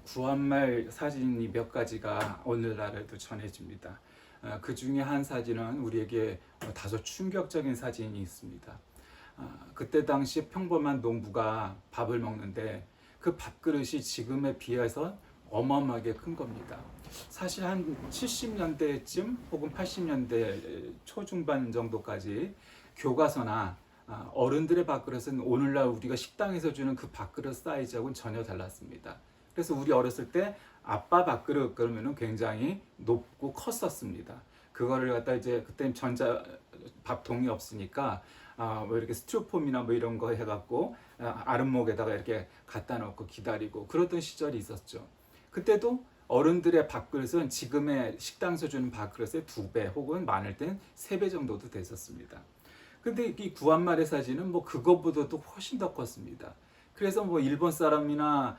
구한말 사진이 몇 가지가 오늘날에도 전해집니다. 그 중에 한 사진은 우리에게 다소 충격적인 사진이 있습니다. 그때 당시 평범한 농부가 밥을 먹는데 그 밥그릇이 지금에 비해서 어마어마하게 큰 겁니다. 사실 한 70년대쯤 혹은 80년대 초중반 정도까지 교과서나 어른들의 밥그릇은 오늘날 우리가 식당에서 주는 그 밥그릇 사이즈하고는 전혀 달랐습니다. 그래서 우리 어렸을 때 아빠 밥그릇 그러면은 굉장히 높고 컸었습니다. 그거를 갖다 이제 그때는 전자 밥통이 없으니까 뭐 이렇게 스티로폼이나 뭐 이런 거 해갖고 아랫목에다가 이렇게 갖다 놓고 기다리고 그러던 시절이 있었죠. 그때도 어른들의 밥그릇은 지금의 식당에서 주는 밥그릇의 2배 혹은 많을 땐 3배 정도도 됐었습니다. 근데 이 구한말의 사진은 뭐 그것보다도 훨씬 더 컸습니다. 그래서 뭐 일본 사람이나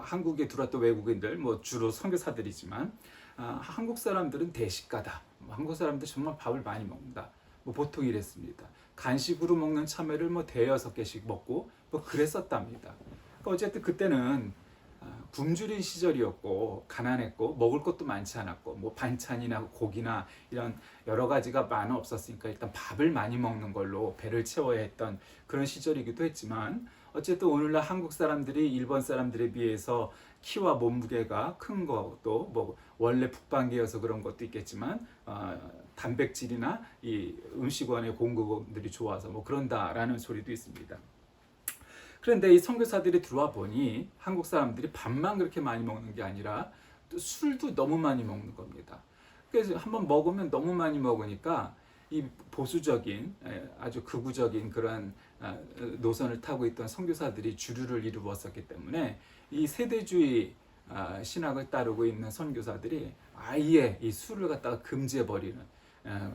한국에 들어왔던 외국인들, 뭐 주로 선교사들이지만 한국 사람들은 대식가다. 한국 사람들 정말 밥을 많이 먹는다. 뭐 보통 이랬습니다. 간식으로 먹는 참외를 뭐 5-6개씩 먹고 뭐 그랬었답니다. 그러니까 어쨌든 그때는 굶주린 시절이었고 가난했고 먹을 것도 많지 않았고 뭐 반찬이나 고기나 이런 여러 가지가 많이 없었으니까 일단 밥을 많이 먹는 걸로 배를 채워야 했던 그런 시절이기도 했지만 어쨌든 오늘날 한국 사람들이 일본 사람들에 비해서 키와 몸무게가 큰 것도 뭐 원래 북방계여서 그런 것도 있겠지만 단백질이나 이 음식원의 공급원들이 좋아서 뭐 그런다라는 소리도 있습니다. 그런데 이 선교사들이 들어와 보니 한국 사람들이 밥만 그렇게 많이 먹는 게 아니라 또 술도 너무 많이 먹는 겁니다. 그래서 한번 먹으면 너무 많이 먹으니까 이 보수적인 아주 극우적인 그런 노선을 타고 있던 선교사들이 주류를 이루었었기 때문에 이 세대주의 신학을 따르고 있는 선교사들이 아예 이 술을 갖다가 금지해 버리는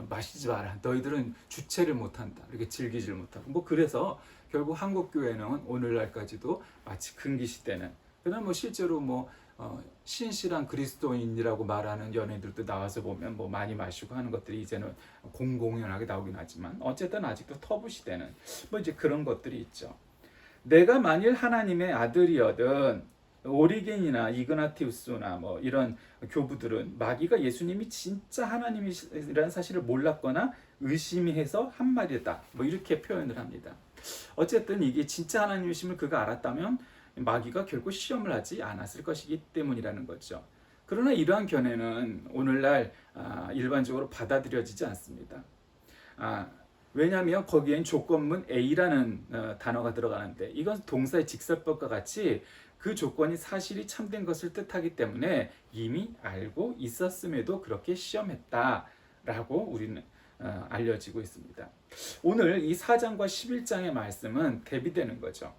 마시지 마라. 너희들은 주체를 못한다. 이렇게 즐기질 못하고 뭐 그래서 결국 한국 교회는 오늘날까지도 마치 금기시되는 그러나 뭐 실제로 뭐 신실한 그리스도인이라고 말하는 연예인들도 나와서 보면 뭐 많이 마시고 하는 것들이 이제는 공공연하게 나오긴 하지만 어쨌든 아직도 터부시되는 뭐 이제 그런 것들이 있죠. 내가 만일 하나님의 아들이거든 오리겐이나 이그나티우스나 뭐 이런 교부들은 마귀가 예수님이 진짜 하나님이라는 사실을 몰랐거나 의심해서 한 말이다. 뭐 이렇게 표현을 합니다. 어쨌든 이게 진짜 하나님이심을 그가 알았다면 마귀가 결코 시험을 하지 않았을 것이기 때문이라는 거죠. 그러나 이러한 견해는 오늘날 일반적으로 받아들여지지 않습니다. 왜냐하면 거기엔 조건문 A라는 단어가 들어가는데 이건 동사의 직설법과 같이 그 조건이 사실이 참된 것을 뜻하기 때문에 이미 알고 있었음에도 그렇게 시험했다라고 우리는 알려지고 있습니다. 오늘 이 4장과 11장의 말씀은 대비되는 거죠.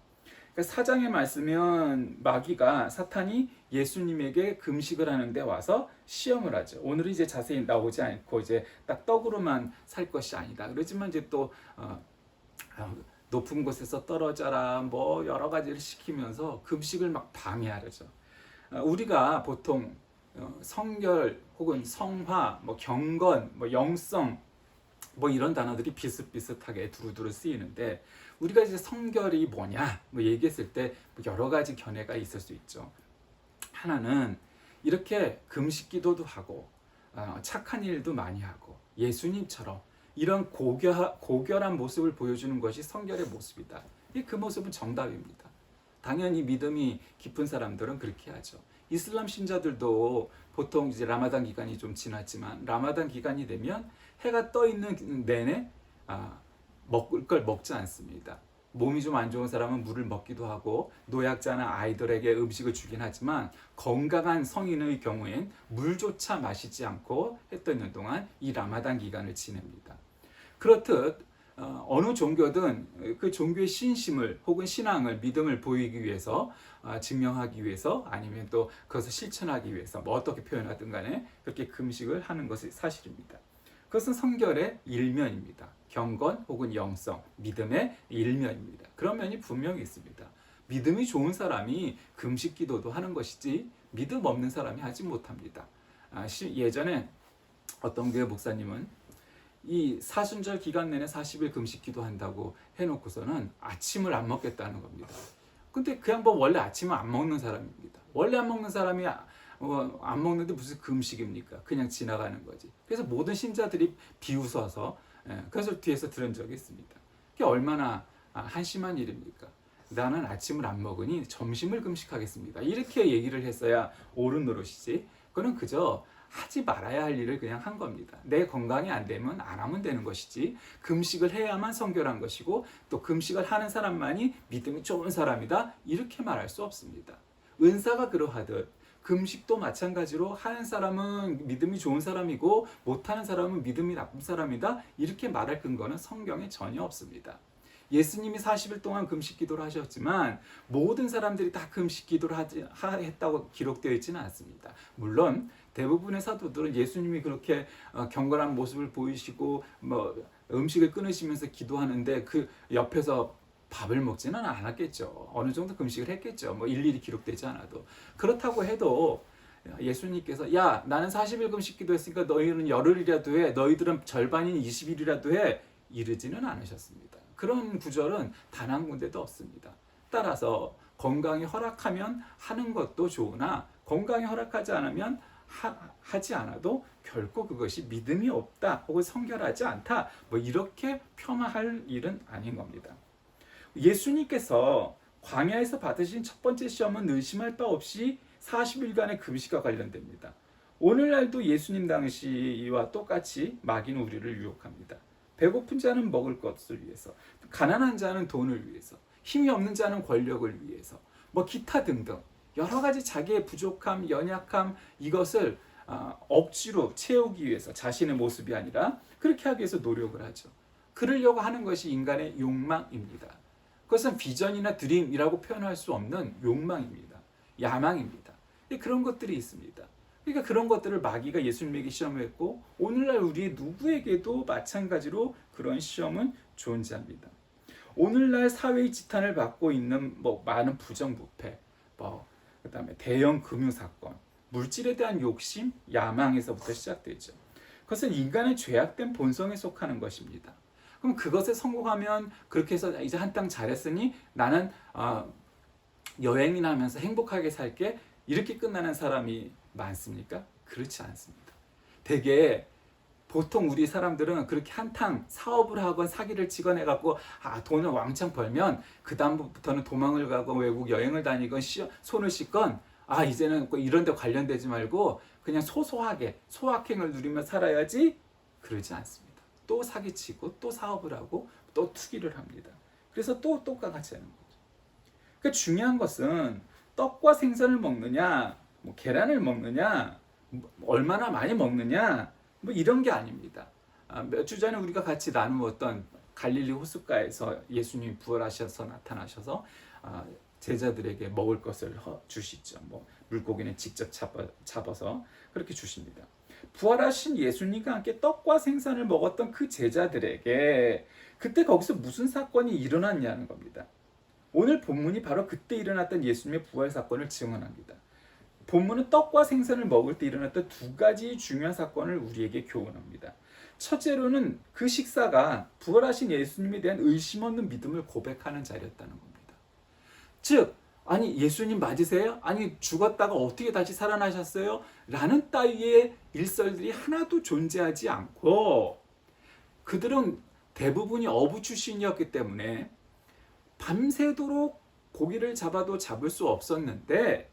그러니까 4장의 말씀은 마귀가 사탄이 예수님에게 금식을 하는데 와서 시험을 하죠. 오늘은 이제 자세히 나오지 않고 이제 딱 떡으로만 살 것이 아니다. 그렇지만 이제 또 높은 곳에서 떨어져라 뭐 여러 가지를 시키면서 금식을 막 방해하려죠. 우리가 보통 성결 혹은 성화, 뭐 경건, 뭐 영성 뭐 이런 단어들이 비슷비슷하게 두루두루 쓰이는데 우리가 이제 성결이 뭐냐 뭐 얘기했을 때 여러 가지 견해가 있을 수 있죠. 하나는 이렇게 금식 기도도 하고 착한 일도 많이 하고 예수님처럼 이런 고결한 모습을 보여주는 것이 성결의 모습이다. 그 모습은 정답입니다. 당연히 믿음이 깊은 사람들은 그렇게 하죠. 이슬람 신자들도 보통 이제 라마단 기간이 좀 지났지만 라마단 기간이 되면 해가 떠 있는 내내 먹을 걸 먹지 않습니다. 몸이 좀 안 좋은 사람은 물을 먹기도 하고 노약자나 아이들에게 음식을 주긴 하지만 건강한 성인의 경우엔 물조차 마시지 않고 해 떠 있는 동안 이 라마단 기간을 지냅니다. 그렇듯 어느 종교든 그 종교의 신심을 혹은 신앙을 믿음을 보이기 위해서 증명하기 위해서 아니면 또 그것을 실천하기 위해서 뭐 어떻게 표현하든 간에 그렇게 금식을 하는 것이 사실입니다. 그것은 성결의 일면입니다. 경건 혹은 영성, 믿음의 일면입니다. 그런 면이 분명히 있습니다. 믿음이 좋은 사람이 금식 기도도 하는 것이지 믿음 없는 사람이 하지 못합니다. 예전에 어떤 교회 목사님은 이 사순절 기간 내내 40일 금식 기도한다고 해놓고서는 아침을 안 먹겠다는 겁니다. 근데 그 양반 원래 아침을 안 먹는 사람입니다. 원래 안 먹는 사람이 안 먹는데 무슨 금식입니까? 그냥 지나가는 거지. 그래서 모든 신자들이 비웃어서 그것을 뒤에서 들은 적이 있습니다. 그게 얼마나 한심한 일입니까? 나는 아침을 안 먹으니 점심을 금식하겠습니다. 이렇게 얘기를 했어야 옳은 노릇이지. 그는 그저 하지 말아야 할 일을 그냥 한 겁니다. 내 건강이 안 되면 안 하면 되는 것이지, 금식을 해야만 성결한 것이고 또 금식을 하는 사람만이 믿음이 좋은 사람이다, 이렇게 말할 수 없습니다. 은사가 그러하듯 금식도 마찬가지로 하는 사람은 믿음이 좋은 사람이고 못하는 사람은 믿음이 나쁜 사람이다, 이렇게 말할 근거는 성경에 전혀 없습니다. 예수님이 40일 동안 금식 기도를 하셨지만 모든 사람들이 다 금식 기도를 했다고 기록되어 있지는 않습니다. 물론 대부분의 사도들은 예수님이 그렇게 경건한 모습을 보이시고 음식을 끊으시면서 기도하는데 그 옆에서 밥을 먹지는 않았겠죠. 어느 정도 금식을 했겠죠. 일일이 기록되지 않아도. 그렇다고 해도 예수님께서 야, 나는 40일 금식 기도했으니까 너희는 열흘이라도 해, 너희들은 절반인 20일이라도 해, 이르지는 않으셨습니다. 그런 구절은 단 한 군데도 없습니다. 따라서 건강이 허락하면 하는 것도 좋으나 건강이 허락하지 않으면 하지 않아도 결코 그것이 믿음이 없다 혹은 성결하지 않다, 이렇게 폄하할 일은 아닌 겁니다. 예수님께서 광야에서 받으신 첫 번째 시험은 의심할 바 없이 40일간의 금식과 관련됩니다. 오늘날도 예수님 당시와 똑같이 마귀는 우리를 유혹합니다. 배고픈 자는 먹을 것을 위해서, 가난한 자는 돈을 위해서, 힘이 없는 자는 권력을 위해서, 기타 등등 여러 가지 자기의 부족함, 연약함, 이것을 억지로 채우기 위해서, 자신의 모습이 아니라 그렇게 하기 위해서 노력을 하죠. 그러려고 하는 것이 인간의 욕망입니다. 그것은 비전이나 드림이라고 표현할 수 없는 욕망입니다. 야망입니다. 그런 것들이 있습니다. 그러니까 그런 것들을 마귀가 예수님에게 시험했고 오늘날 우리 누구에게도 마찬가지로 그런 시험은 존재합니다. 오늘날 사회의 지탄을 받고 있는 많은 부정부패, 그다음에 대형 금융사건, 물질에 대한 욕심, 야망에서부터 시작되죠. 그것은 인간의 죄악된 본성에 속하는 것입니다. 그럼 그것에 성공하면 그렇게 해서 이제 한땅 잘했으니 나는 여행이나 하면서 행복하게 살게, 이렇게 끝나는 사람이 많습니까? 그렇지 않습니다. 대개 보통 우리 사람들은 그렇게 한탕 사업을 하건 사기를 치건 해갖고 돈을 왕창 벌면 그 다음부터는 도망을 가고 외국 여행을 다니건 손을 씻건 이제는 이런 데 관련되지 말고 그냥 소소하게 소확행을 누리며 살아야지, 그러지 않습니다. 또 사기치고 또 사업을 하고 또 투기를 합니다. 그래서 또 똑같이 하는 거죠. 그러니까 중요한 것은 떡과 생선을 먹느냐, 계란을 먹느냐, 얼마나 많이 먹느냐, 이런 게 아닙니다. 몇 주 전에 우리가 같이 나누었던 갈릴리 호숫가에서 예수님이 부활하셔서 나타나셔서 제자들에게 먹을 것을 주시죠. 물고기는 직접 잡아서 그렇게 주십니다. 부활하신 예수님과 함께 떡과 생선을 먹었던 그 제자들에게 그때 거기서 무슨 사건이 일어났냐는 겁니다. 오늘 본문이 바로 그때 일어났던 예수님의 부활 사건을 증언합니다. 본문은 떡과 생선을 먹을 때 일어났던 두 가지 중요한 사건을 우리에게 교훈합니다. 첫째로는 그 식사가 부활하신 예수님에 대한 의심 없는 믿음을 고백하는 자리였다는 겁니다. 즉, 예수님 맞으세요? 죽었다가 어떻게 다시 살아나셨어요? 라는 따위의 일설들이 하나도 존재하지 않고, 그들은 대부분이 어부 출신이었기 때문에 밤새도록 고기를 잡아도 잡을 수 없었는데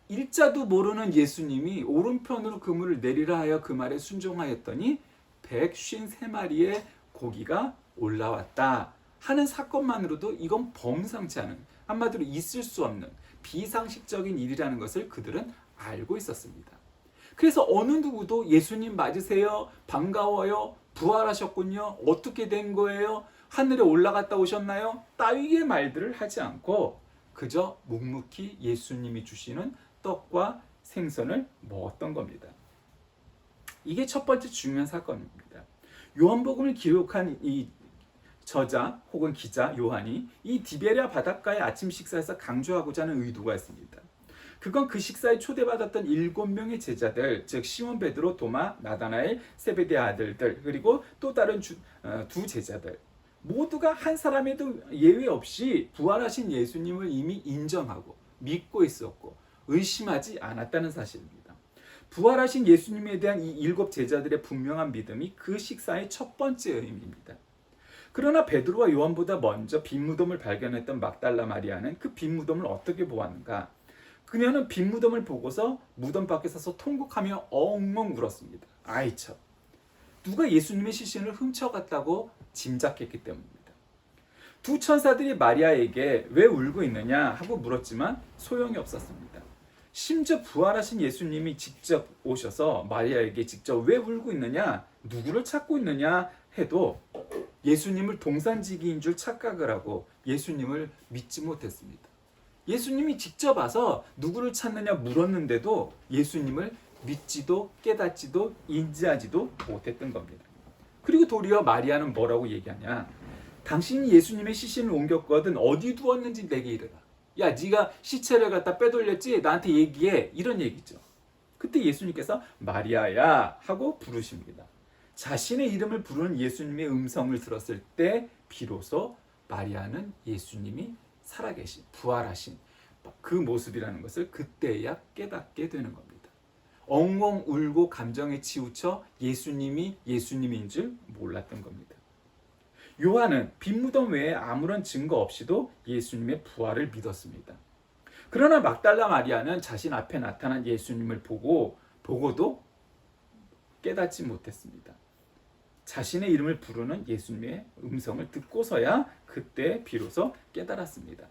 일자도 모르는 예수님이 오른편으로 그물을 내리라 하여 그 말에 순종하였더니 153마리의 고기가 올라왔다 하는 사건만으로도 이건 범상치 않은, 한마디로 있을 수 없는 비상식적인 일이라는 것을 그들은 알고 있었습니다. 그래서 어느 누구도 예수님 맞으세요? 반가워요? 부활하셨군요? 어떻게 된 거예요? 하늘에 올라갔다 오셨나요? 따위의 말들을 하지 않고 그저 묵묵히 예수님이 주시는 떡과 생선을 먹었던 겁니다. 이게 첫 번째 중요한 사건입니다. 요한복음을 기록한 이 저자 혹은 기자 요한이 이 디베랴 바닷가의 아침 식사에서 강조하고자 하는 의도가 있습니다. 그건 그 식사에 초대받았던 7명의 제자들, 즉 시몬 베드로, 도마, 나다나엘, 세베대의 아들들, 그리고 또 다른 두 제자들, 모두가 한 사람에도 예외 없이 부활하신 예수님을 이미 인정하고 믿고 있었고 의심하지 않았다는 사실입니다. 부활하신 예수님에 대한 이 7 제자들의 분명한 믿음이 그 식사의 첫 번째 의미입니다. 그러나 베드로와 요한보다 먼저 빈 무덤을 발견했던 막달라 마리아는 그 빈 무덤을 어떻게 보았는가? 그녀는 빈 무덤을 보고서 무덤 밖에 서서 통곡하며 엉엉 울었습니다. 아이처. 누가 예수님의 시신을 훔쳐갔다고 짐작했기 때문입니다. 두 천사들이 마리아에게 왜 울고 있느냐 하고 물었지만 소용이 없었습니다. 심지어 부활하신 예수님이 직접 오셔서 마리아에게 직접 왜 울고 있느냐, 누구를 찾고 있느냐 해도 예수님을 동산지기인 줄 착각을 하고 예수님을 믿지 못했습니다. 예수님이 직접 와서 누구를 찾느냐 물었는데도 예수님을 믿지도 깨닫지도 인지하지도 못했던 겁니다. 그리고 도리어 마리아는 뭐라고 얘기하냐? 당신이 예수님의 시신을 옮겼거든 어디 두었는지 내게 이르라. 야, 네가 시체를 갖다 빼돌렸지? 나한테 얘기해. 이런 얘기죠. 그때 예수님께서 마리아야 하고 부르십니다. 자신의 이름을 부르는 예수님의 음성을 들었을 때 비로소 마리아는 예수님이 살아계신, 부활하신 그 모습이라는 것을 그때야 깨닫게 되는 겁니다. 엉엉 울고 감정에 치우쳐 예수님이 예수님인 줄 몰랐던 겁니다. 요한은 빈 무덤 외에 아무런 증거 없이도 예수님의 부활을 믿었습니다. 그러나 막달라 마리아는 자신 앞에 나타난 예수님을 보고도 깨닫지 못했습니다. 자신의 이름을 부르는 예수님의 음성을 듣고서야 그때 비로소 깨달았습니다.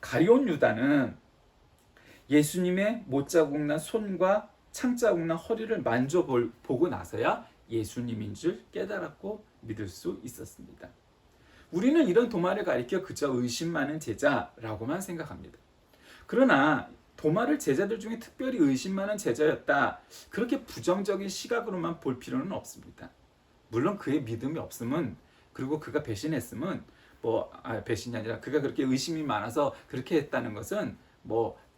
가룟 유다는 예수님의 못자국 난 손과 창자국 난 허리를 만져보고 나서야 예수님인 줄 깨달았고 믿을 수 있었습니다. 우리는 이런 도마를 가리켜 그저 의심 많은 제자라고만 생각합니다. 그러나 도마를 제자들 중에 특별히 의심 많은 제자였다, 그렇게 부정적인 시각으로만 볼 필요는 없습니다. 물론 그의 믿음이 없음은, 그리고 그가 배신했음은 배신이 아니라 그가 그렇게 의심이 많아서 그렇게 했다는 것은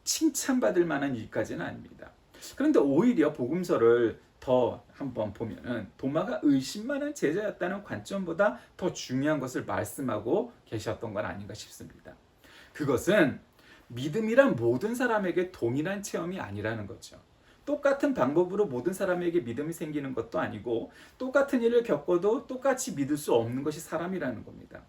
칭찬받을 만한 일까지는 아닙니다. 그런데 오히려 복음서를 더 한번 보면은 도마가 의심 많은 제자였다는 관점보다 더 중요한 것을 말씀하고 계셨던 건 아닌가 싶습니다. 그것은 믿음이란 모든 사람에게 동일한 체험이 아니라는 거죠. 똑같은 방법으로 모든 사람에게 믿음이 생기는 것도 아니고 똑같은 일을 겪어도 똑같이 믿을 수 없는 것이 사람이라는 겁니다.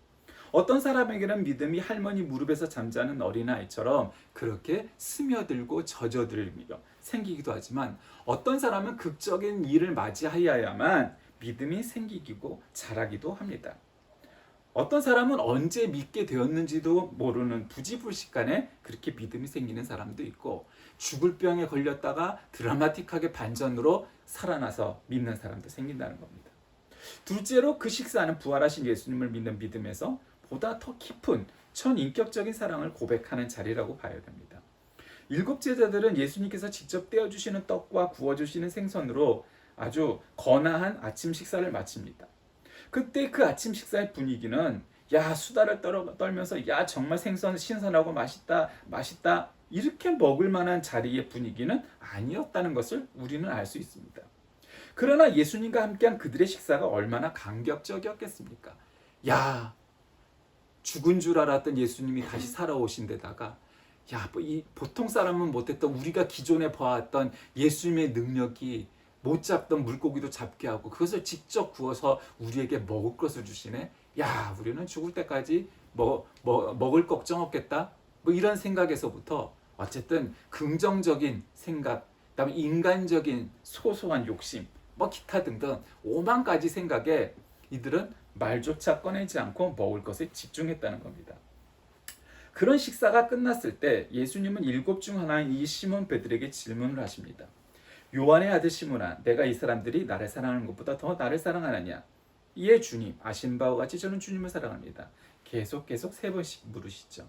어떤 사람에게는 믿음이 할머니 무릎에서 잠자는 어린아이처럼 그렇게 스며들고 젖어들며 생기기도 하지만 어떤 사람은 극적인 일을 맞이하여야만 믿음이 생기고 자라기도 합니다. 어떤 사람은 언제 믿게 되었는지도 모르는 부지불식간에 그렇게 믿음이 생기는 사람도 있고 죽을 병에 걸렸다가 드라마틱하게 반전으로 살아나서 믿는 사람도 생긴다는 겁니다. 둘째로 그 식사는 부활하신 예수님을 믿는 믿음에서 보다 더 깊은 천인격적인 사랑을 고백하는 자리라고 봐야 됩니다. 7 제자들은 예수님께서 직접 떼어주시는 떡과 구워주시는 생선으로 아주 거나한 아침 식사를 마칩니다. 그때 그 아침 식사의 분위기는 수다를 떨면서 정말 생선 신선하고 맛있다 이렇게 먹을 만한 자리의 분위기는 아니었다는 것을 우리는 알 수 있습니다. 그러나 예수님과 함께한 그들의 식사가 얼마나 감격적이었겠습니까? 죽은 줄 알았던 예수님이 다시 살아오신 데다가 이 보통 사람은 못했던, 우리가 기존에 봐왔던 예수님의 능력이 못 잡던 물고기도 잡게 하고 그것을 직접 구워서 우리에게 먹을 것을 주시네. 우리는 죽을 때까지 먹을 걱정 없겠다. 이런 생각에서부터 어쨌든 긍정적인 생각, 그다음에 인간적인 소소한 욕심, 기타 등등 5만 가지 생각에 이들은 말조차 꺼내지 않고 먹을 것에 집중했다는 겁니다. 그런 식사가 끝났을 때 예수님은 7 중 하나인 이 시몬 베드로에게 질문을 하십니다. 요한의 아들 시몬아, 내가 이 사람들이 나를 사랑하는 것보다 더 나를 사랑하느냐? 이에 주님, 아신 바와 같이 저는 주님을 사랑합니다. 계속 3번씩 물으시죠.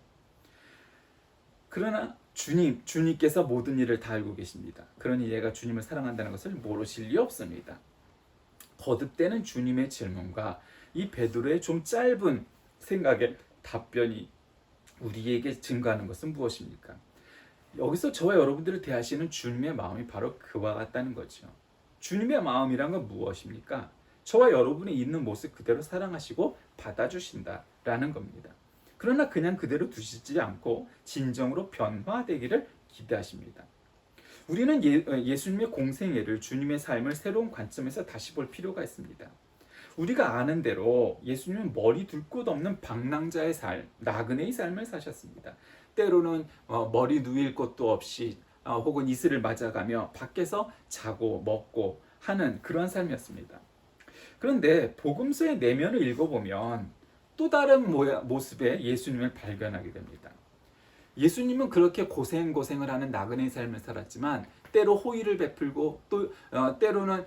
그러나 주님께서 모든 일을 다 알고 계십니다. 그러니 얘가 주님을 사랑한다는 것을 모르실 리 없습니다. 거듭되는 주님의 질문과 이 베드로의 좀 짧은 생각의 답변이 우리에게 증거하는 것은 무엇입니까? 여기서 저와 여러분들을 대하시는 주님의 마음이 바로 그와 같다는 거죠. 주님의 마음이란 건 무엇입니까? 저와 여러분이 있는 모습 그대로 사랑하시고 받아주신다라는 겁니다. 그러나 그냥 그대로 두시지 않고 진정으로 변화되기를 기대하십니다. 우리는 예수님의 공생애를, 주님의 삶을 새로운 관점에서 다시 볼 필요가 있습니다. 우리가 아는 대로 예수님은 머리 둘 곳 없는 방랑자의 삶, 나그네의 삶을 사셨습니다. 때로는 머리 누일 곳도 없이 혹은 이슬을 맞아가며 밖에서 자고 먹고 하는 그런 삶이었습니다. 그런데 복음서의 내면을 읽어보면 또 다른 모습의 예수님을 발견하게 됩니다. 예수님은 그렇게 고생을 하는 나그네의 삶을 살았지만 때로 호의를 베풀고 또 때로는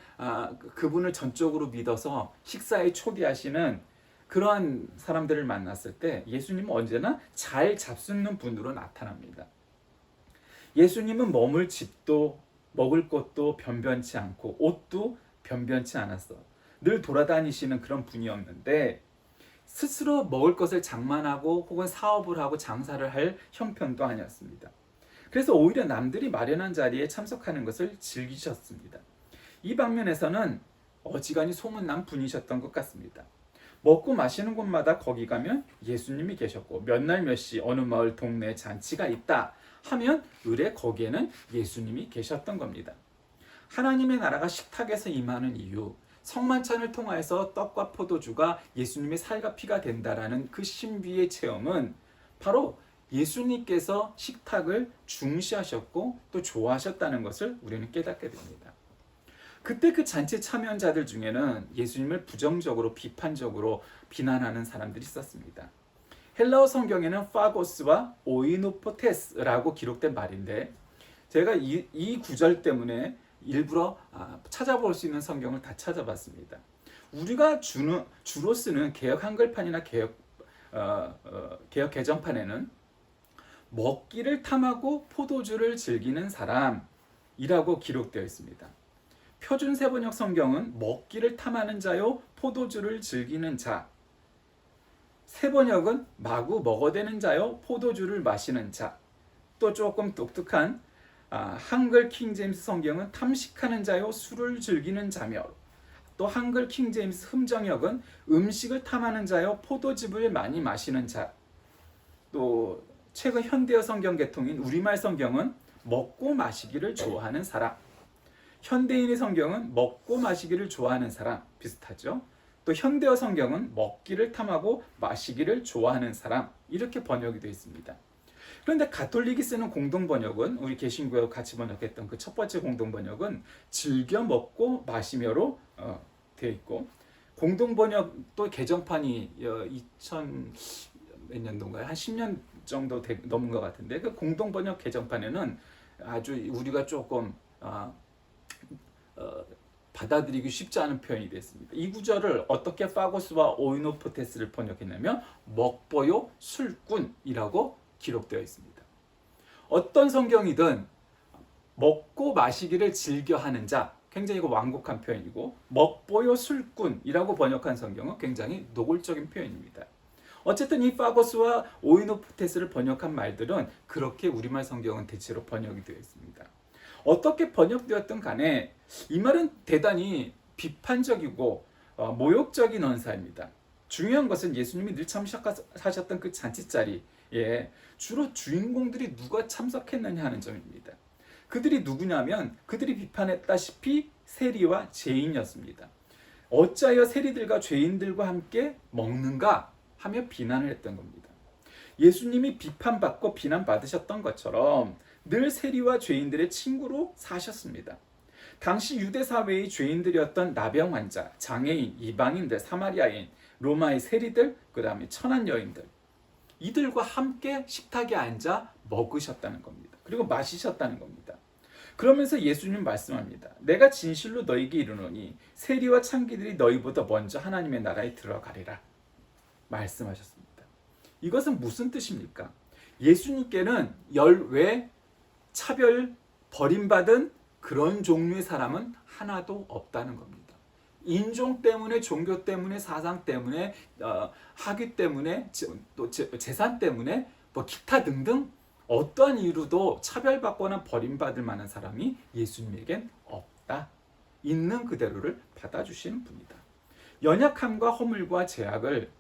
그분을 전적으로 믿어서 식사에 초대하시는 그러한 사람들을 만났을 때 예수님은 언제나 잘 잡수는 분으로 나타납니다. 예수님은 머물 집도 먹을 것도 변변치 않고 옷도 변변치 않았어. 늘 돌아다니시는 그런 분이었는데 스스로 먹을 것을 장만하고 혹은 사업을 하고 장사를 할 형편도 아니었습니다. 그래서 오히려 남들이 마련한 자리에 참석하는 것을 즐기셨습니다. 이 방면에서는 어지간히 소문난 분이셨던 것 같습니다. 먹고 마시는 곳마다 거기 가면 예수님이 계셨고 몇 날 몇 시 어느 마을 동네에 잔치가 있다 하면 의례 거기에는 예수님이 계셨던 겁니다. 하나님의 나라가 식탁에서 임하는 이유, 성만찬을 통하여서 떡과 포도주가 예수님의 살과 피가 된다라는 그 신비의 체험은 바로 예수님께서 식탁을 중시하셨고 또 좋아하셨다는 것을 우리는 깨닫게 됩니다. 그때 그 잔치 참여자들 중에는 예수님을 부정적으로 비판적으로 비난하는 사람들이 있었습니다. 헬라어 성경에는 파고스와 오이누포테스라고 기록된 말인데 제가 이 구절 때문에 일부러 찾아볼 수 있는 성경을 다 찾아봤습니다. 우리가 주로 쓰는 개역 한글판이나 개역 개정판에는 먹기를 탐하고 포도주를 즐기는 사람이라고 기록되어 있습니다. 표준 세번역 성경은 먹기를 탐하는 자요 포도주를 즐기는 자. 세번역은 마구 먹어대는 자요 포도주를 마시는 자. 또 조금 독특한 한글 킹제임스 성경은 탐식하는 자요 술을 즐기는 자며 또 한글 킹제임스 흠정역은 음식을 탐하는 자요 포도즙을 많이 마시는 자. 또 최근 현대어 성경 개통인 우리말 성경은 먹고 마시기를 좋아하는 사람. 현대인의 성경은 먹고 마시기를 좋아하는 사람 비슷하죠. 또 현대어 성경은 먹기를 탐하고 마시기를 좋아하는 사람 이렇게 번역이 되어 있습니다. 그런데 가톨릭이 쓰는 공동번역은 우리 개신교와 같이 번역했던 그 첫 번째 공동번역은 즐겨 먹고 마시며로 되어 있고 공동번역 또 개정판이 2000 몇 년도인가요? 한 10년 정도 넘은 것 같은데 그 공동번역 개정판에는 아주 우리가 조금 받아들이기 쉽지 않은 표현이 됐습니다. 이 구절을 어떻게 파고스와 오이노포테스를 번역했냐면 먹보요 술꾼이라고 기록되어 있습니다. 어떤 성경이든 먹고 마시기를 즐겨하는 자 굉장히 완곡한 표현이고 먹보요 술꾼이라고 번역한 성경은 굉장히 노골적인 표현입니다. 어쨌든 이 파고스와 오이노포테스를 번역한 말들은 그렇게 우리말 성경은 대체로 번역이 되어 있습니다. 어떻게 번역되었든 간에 이 말은 대단히 비판적이고 모욕적인 언사입니다. 중요한 것은 예수님이 늘 참석하셨던 그 잔치자리에 주로 주인공들이 누가 참석했느냐 하는 점입니다. 그들이 누구냐면 그들이 비판했다시피 세리와 죄인이었습니다. 어찌하여 세리들과 죄인들과 함께 먹는가 하며 비난을 했던 겁니다. 예수님이 비판받고 비난받으셨던 것처럼 늘 세리와 죄인들의 친구로 사셨습니다. 당시 유대 사회의 죄인들이었던 나병 환자, 장애인, 이방인들, 사마리아인, 로마의 세리들, 그 다음에 천한 여인들 이들과 함께 식탁에 앉아 먹으셨다는 겁니다. 그리고 마시셨다는 겁니다. 그러면서 예수님 말씀합니다. 내가 진실로 너희에게 이르노니 세리와 창기들이 너희보다 먼저 하나님의 나라에 들어가리라 말씀하셨습니다. 이것은 무슨 뜻입니까? 예수님께는 열외 차별 버림받은 그런 종류의 사람은 하나도 없다는 겁니다. 인종 때문에, 종교 때문에, 사상 때문에, 학위 때문에, 또 재산 때문에, 뭐 기타 등등 어떠한 이유로도 차별받거나 버림받을 만한 사람이 예수님에겐 없다. 있는 그대로를 받아주시는 분이다. 연약함과 허물과 제약을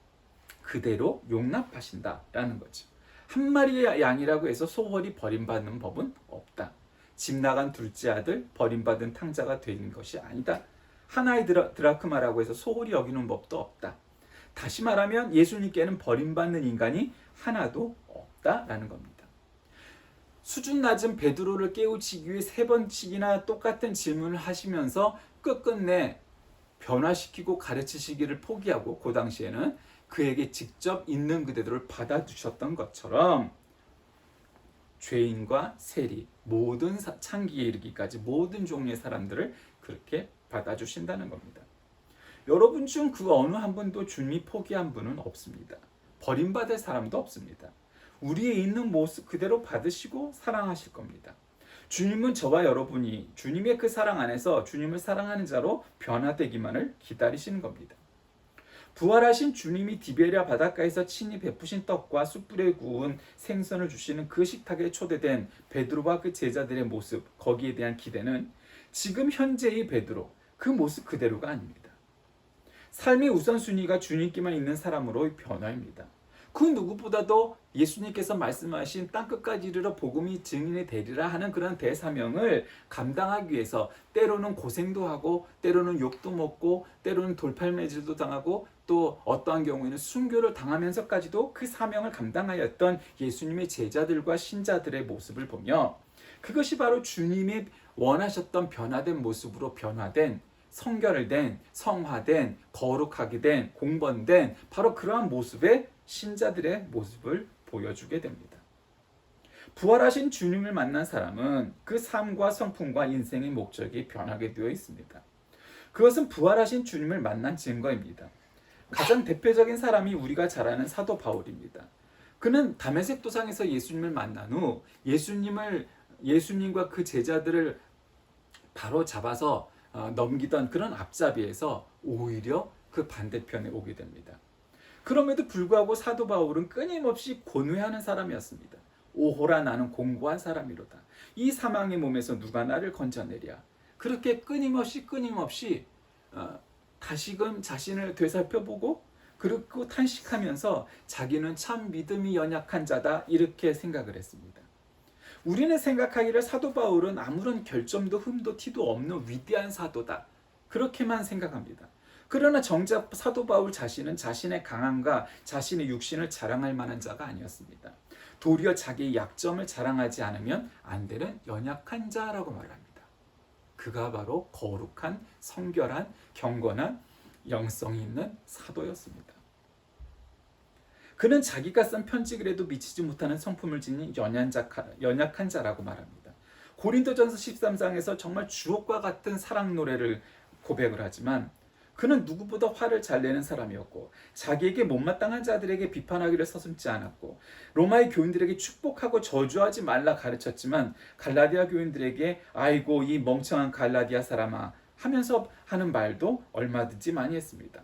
그대로 용납하신다라는 거죠. 한 마리의 양이라고 해서 소홀히 버림받는 법은 없다. 집 나간 둘째 아들, 버림받은 탕자가 되는 것이 아니다. 하나의 드라크마라고 해서 소홀히 여기는 법도 없다. 다시 말하면 예수님께는 버림받는 인간이 하나도 없다라는 겁니다. 수준 낮은 베드로를 깨우치기 위해 3번씩이나 똑같은 질문을 하시면서 끝끝내 변화시키고 가르치시기를 포기하고 그 당시에는 그에게 직접 있는 그대로를 받아주셨던 것처럼 죄인과 세리, 모든 창기에 이르기까지 모든 종류의 사람들을 그렇게 받아주신다는 겁니다. 여러분 중 그 어느 한 분도 주님이 포기한 분은 없습니다. 버림받을 사람도 없습니다. 우리의 있는 모습 그대로 받으시고 사랑하실 겁니다. 주님은 저와 여러분이 주님의 그 사랑 안에서 주님을 사랑하는 자로 변화되기만을 기다리시는 겁니다. 부활하신 주님이 디베랴 바닷가에서 친히 베푸신 떡과 숯불에 구운 생선을 주시는 그 식탁에 초대된 베드로와 그 제자들의 모습, 거기에 대한 기대는 지금 현재의 베드로, 그 모습 그대로가 아닙니다. 삶의 우선순위가 주님께만 있는 사람으로 변화입니다. 그 누구보다도 예수님께서 말씀하신 땅끝까지 이르러 복음이 증인이 되리라 하는 그런 대사명을 감당하기 위해서 때로는 고생도 하고 때로는 욕도 먹고 때로는 돌팔매질도 당하고 또 어떠한 경우에는 순교를 당하면서까지도 그 사명을 감당하였던 예수님의 제자들과 신자들의 모습을 보며 그것이 바로 주님이 원하셨던 변화된 모습으로 변화된 성결된, 성화된, 거룩하게 된, 공번된 바로 그러한 모습의 신자들의 모습을 보여주게 됩니다. 부활하신 주님을 만난 사람은 그 삶과 성품과 인생의 목적이 변하게 되어 있습니다. 그것은 부활하신 주님을 만난 증거입니다. 가장 대표적인 사람이 우리가 잘 아는 사도 바울입니다. 그는 다메섹 도상에서 예수님을 만난 후 예수님과 그 제자들을 바로 잡아서 넘기던 그런 앞잡이에서 오히려 그 반대편에 오게 됩니다. 그럼에도 불구하고 사도 바울은 끊임없이 권회하는 사람이었습니다. 오호라 나는 공고한 사람이로다. 이 사망의 몸에서 누가 나를 건져내랴. 그렇게 끊임없이 다시금 자신을 되살펴보고 그리고 탄식하면서 자기는 참 믿음이 연약한 자다 이렇게 생각을 했습니다. 우리는 생각하기를 사도 바울은 아무런 결점도 흠도 티도 없는 위대한 사도다. 그렇게만 생각합니다. 그러나 정작 사도 바울 자신은 자신의 강함과 자신의 육신을 자랑할 만한 자가 아니었습니다. 도리어 자기의 약점을 자랑하지 않으면 안 되는 연약한 자라고 말합니다. 그가 바로 거룩한, 성결한, 경건한, 영성이 있는 사도였습니다. 그는 자기가 쓴 편지글에도 미치지 못하는 성품을 지닌 연약한 자라고 말합니다. 고린도전서 13장에서 정말 주옥과 같은 사랑 노래를 고백을 하지만 그는 누구보다 화를 잘 내는 사람이었고 자기에게 못마땅한 자들에게 비판하기를 서슴지 않았고 로마의 교인들에게 축복하고 저주하지 말라 가르쳤지만 갈라디아 교인들에게 아이고 이 멍청한 갈라디아 사람아 하면서 하는 말도 얼마든지 많이 했습니다.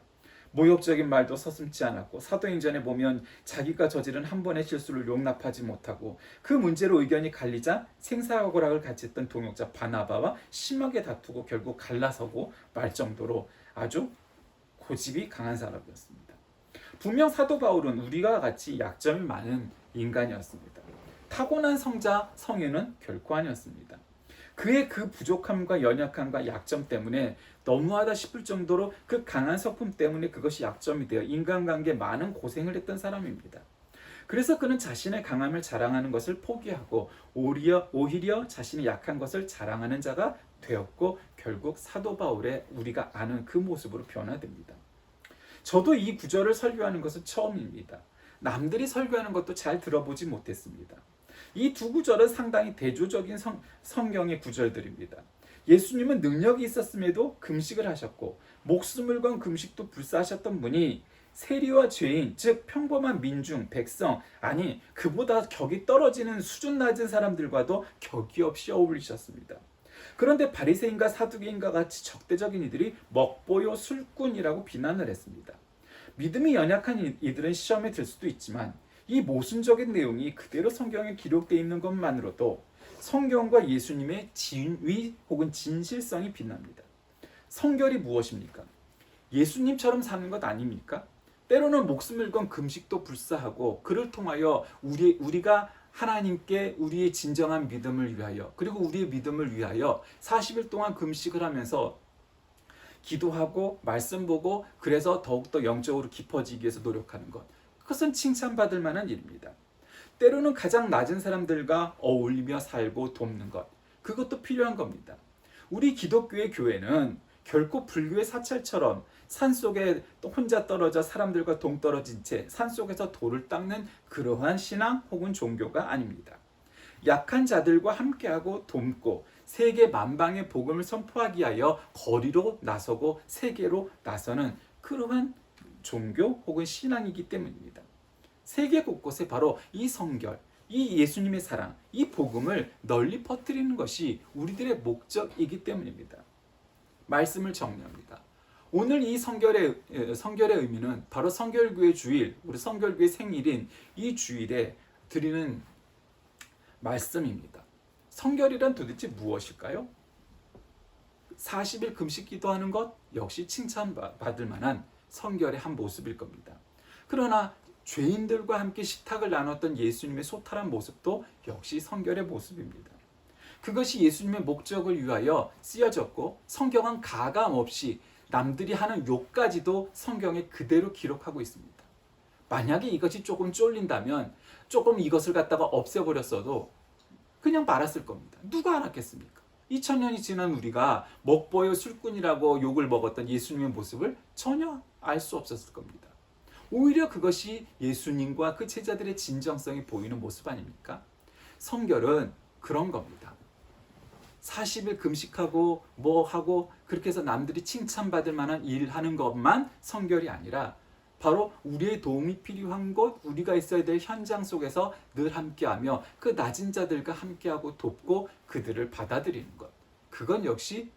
모욕적인 말도 서슴지 않았고 사도행전에 보면 자기가 저지른 한 번의 실수를 용납하지 못하고 그 문제로 의견이 갈리자 생사고락을 같이 했던 동역자 바나바와 심하게 다투고 결국 갈라서고 말 정도로 아주 고집이 강한 사람이었습니다. 분명 사도 바울은 우리가 같이 약점이 많은 인간이었습니다. 타고난 성자, 성인은 결코 아니었습니다. 그의 그 부족함과 연약함과 약점 때문에 너무하다 싶을 정도로 그 강한 성품 때문에 그것이 약점이 되어 인간관계에 많은 고생을 했던 사람입니다. 그래서 그는 자신의 강함을 자랑하는 것을 포기하고 오히려 자신이 약한 것을 자랑하는 자가 되었고 결국 사도 바울의 우리가 아는 그 모습으로 변화됩니다. 저도 이 구절을 설교하는 것은 처음입니다. 남들이 설교하는 것도 잘 들어보지 못했습니다. 이 두 구절은 상당히 대조적인 성경의 구절들입니다. 예수님은 능력이 있었음에도 금식을 하셨고 목숨을 건 금식도 불사하셨던 분이 세리와 죄인, 즉 평범한 민중, 백성, 아니 그보다 격이 떨어지는 수준 낮은 사람들과도 격이 없이 어울리셨습니다. 그런데 바리새인과 사두개인과 같이 적대적인 이들이 먹보요 술꾼이라고 비난을 했습니다. 믿음이 연약한 이들은 시험에 들 수도 있지만 이 모순적인 내용이 그대로 성경에 기록되어 있는 것만으로도 성경과 예수님의 진위 혹은 진실성이 빛납니다. 성결이 무엇입니까? 예수님처럼 사는 것 아닙니까? 때로는 목숨을 건 금식도 불사하고 그를 통하여 우리가 하나님께 우리의 진정한 믿음을 위하여 그리고 우리의 믿음을 위하여 40일 동안 금식을 하면서 기도하고 말씀 보고 그래서 더욱더 영적으로 깊어지기 위해서 노력하는 것. 그것은 칭찬받을 만한 일입니다. 때로는 가장 낮은 사람들과 어울리며 살고 돕는 것. 그것도 필요한 겁니다. 우리 기독교의 교회는 결코 불교의 사찰처럼 산속에 혼자 떨어져 사람들과 동떨어진 채 산속에서 돌을 닦는 그러한 신앙 혹은 종교가 아닙니다. 약한 자들과 함께하고 돕고 세계 만방의 복음을 선포하기 위하여 거리로 나서고 세계로 나서는 그러한 종교 혹은 신앙이기 때문입니다. 세계 곳곳에 바로 이 성결, 이 예수님의 사랑, 이 복음을 널리 퍼뜨리는 것이 우리들의 목적이기 때문입니다. 말씀을 정리합니다. 오늘 이 성결의 의미는 바로 성결교회 주일, 우리 성결교회 생일인 이 주일에 드리는 말씀입니다. 성결이란 도대체 무엇일까요? 40일 금식 기도하는 것 역시 칭찬받을 만한 성결의 한 모습일 겁니다. 그러나 죄인들과 함께 식탁을 나눴던 예수님의 소탈한 모습도 역시 성결의 모습입니다. 그것이 예수님의 목적을 위하여 쓰여졌고 성경은 가감 없이 남들이 하는 욕까지도 성경에 그대로 기록하고 있습니다. 만약에 이것이 조금 쫄린다면 조금 이것을 갖다가 없애버렸어도 그냥 말았을 겁니다. 누가 알았겠습니까? 2000년이 지난 우리가 먹보여 술꾼이라고 욕을 먹었던 예수님의 모습을 전혀 알 수 없었을 겁니다. 오히려 그것이 예수님과 그 제자들의 진정성이 보이는 모습 아닙니까? 성결은 그런 겁니다. 40일 금식하고 뭐 하고 그렇게 해서 남들이 칭찬받을 만한 일을 하는 것만 성결이 아니라 바로 우리의 도움이 필요한 곳, 우리가 있어야 될 현장 속에서 늘 함께하며 그 낮은 자들과 함께하고 돕고 그들을 받아들이는 것. 그건 역시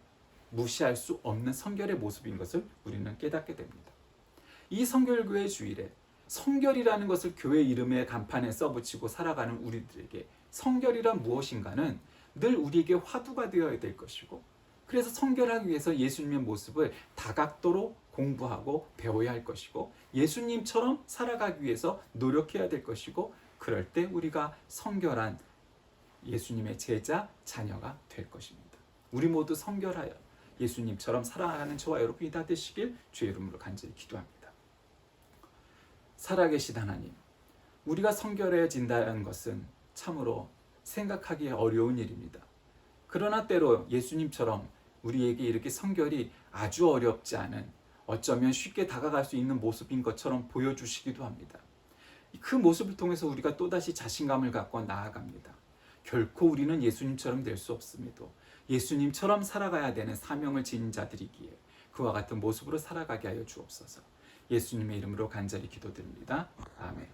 무시할 수 없는 성결의 모습인 것을 우리는 깨닫게 됩니다. 이 성결교회 주일에 성결이라는 것을 교회 이름의 간판에 써붙이고 살아가는 우리들에게 성결이란 무엇인가는 늘 우리에게 화두가 되어야 될 것이고 그래서 성결하기 위해서 예수님의 모습을 다각도로 공부하고 배워야 할 것이고 예수님처럼 살아가기 위해서 노력해야 될 것이고 그럴 때 우리가 성결한 예수님의 제자, 자녀가 될 것입니다. 우리 모두 성결하여 예수님처럼 살아가는 저와 여러분이 다 되시길 주의 이름으로 간절히 기도합니다. 살아계신 하나님, 우리가 성결해진다는 것은 참으로 생각하기 어려운 일입니다. 그러나 때로 예수님처럼 우리에게 이렇게 성결이 아주 어렵지 않은 어쩌면 쉽게 다가갈 수 있는 모습인 것처럼 보여주시기도 합니다. 그 모습을 통해서 우리가 또다시 자신감을 갖고 나아갑니다. 결코 우리는 예수님처럼 될 수 없습니다. 예수님처럼 살아가야 되는 사명을 지닌 자들이기에 그와 같은 모습으로 살아가게 하여 주옵소서. 예수님의 이름으로 간절히 기도드립니다. 아멘.